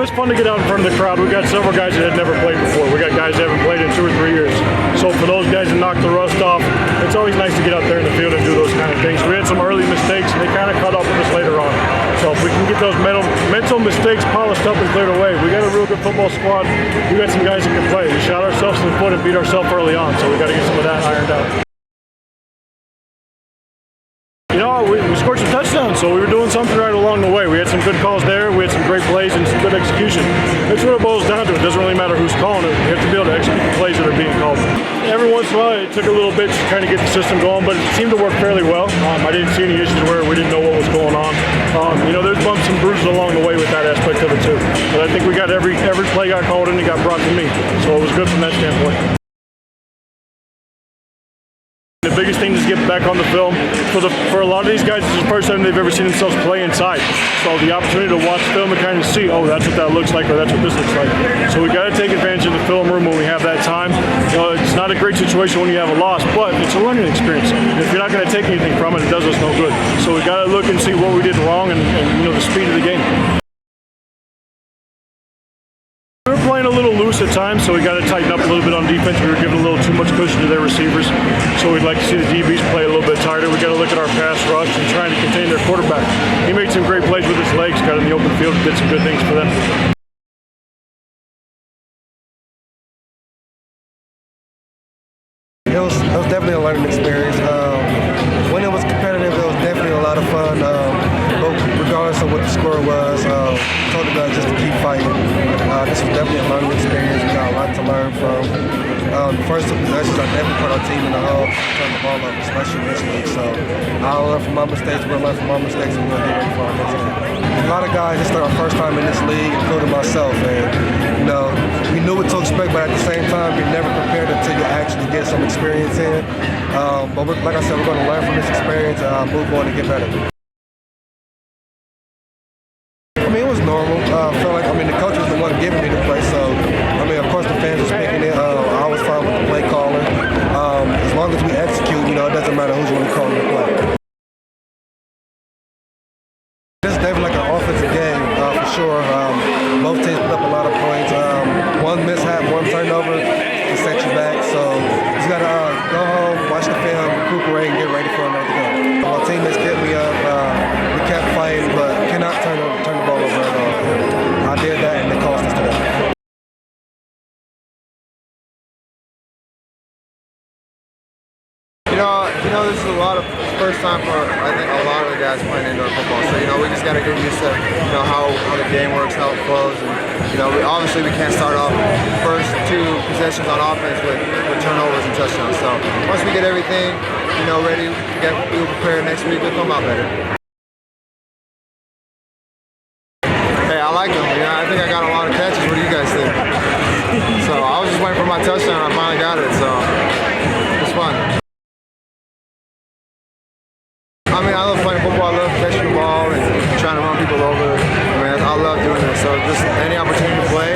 it's fun to get out in front of the crowd. We got several guys that had never played before. We got guys that haven't played in 2 or 3 years. So for those guys that knock the rust off, it's always nice to get out there in the field and do those kind of things. We had some early mistakes, and they kind of caught up with us later on. So if we can get those mental mistakes polished up and cleared away, we got a real good football squad. We got some guys that can play. We shot ourselves in the foot and beat ourselves early on, so we got to get some of that ironed out. You know, we scored some touchdowns, so we were doing something right along the way. We had some good calls there, we had some great plays and some good execution. That's what it boils down to. It doesn't really matter who's calling it. You have to be able to execute the plays that are being called. Every once in a while, it took a little bit to kind of get the system going, but it seemed to work fairly well. I didn't see any issues where we didn't know what was going on. You know, there's bumps and bruises along the way with that aspect of it too. But I think we got every play got called in and got brought to me, so it was good from that standpoint. The biggest thing is get back on the film. For a lot of these guys, it's the first time they've ever seen themselves play inside. So the opportunity to watch film and kind of see, oh, that's what that looks like, or that's what this looks like. So we got to take advantage of the film room when we have that time. You know, it's not a great situation when you have a loss, but it's a learning experience. If you're not going to take anything from it, it does us no good. So we got to look and see what we did wrong and you know, the speed of the game. We were playing a little loose at times, so we got to tighten up a little bit on defense. We were giving a little too much cushion to their receivers, so we'd like to see the DBs play a little bit tighter. We got to look at our pass rush and trying to contain their quarterback. He made some great plays with his legs, got in the open field, did some good things for them. It was definitely a learning experience. When it was competitive, it was definitely a lot of fun. But regardless of what the score was, told the guys just to keep fighting. This was definitely a learning experience. We got a lot to learn from. The first 2 possessions, I definitely put our team in the hole, turn the ball up, especially this week. So I'll learn from my mistakes, we'll learn from our mistakes, and we'll get ready for our next game. A lot of guys, it's their first time in this league, including myself. And you know, we knew what to expect, but at the same time, you're never prepared until you actually get some experience in. But like I said, we're going to learn from this experience and move on and get better. I mean, it was normal. I felt like, the coach was the one giving me the play, so, of course the fans were picking it. I was fine with the play caller. As long as we execute, you know, it doesn't matter who's going to call the play. This is definitely like an offensive game, for sure. Both teams put up a lot of points. One mishap, one turnover can set you back, so you just got to go home, watch the film, recuperate, and get ready for another game. My teammates kept me up. We kept fighting, but cannot turn the ball over at all. I did that, and it cost us today. You know, this is a lot of first time for I think a lot of the guys playing indoor football. So you know, we just got to get used to how the game works, how it flows, and obviously we can't start off first 2 possessions on offense with turnovers and touchdowns. So once we get everything ready, we'll prepare next week. We'll come out better. Hey, I like them. I think I got a lot of catches. What do you guys think? So I was just waiting for my touchdown. I finally got it. So it's fun. I love playing football. I love catching the ball and trying to run people over. I love doing this. So just any opportunity to play,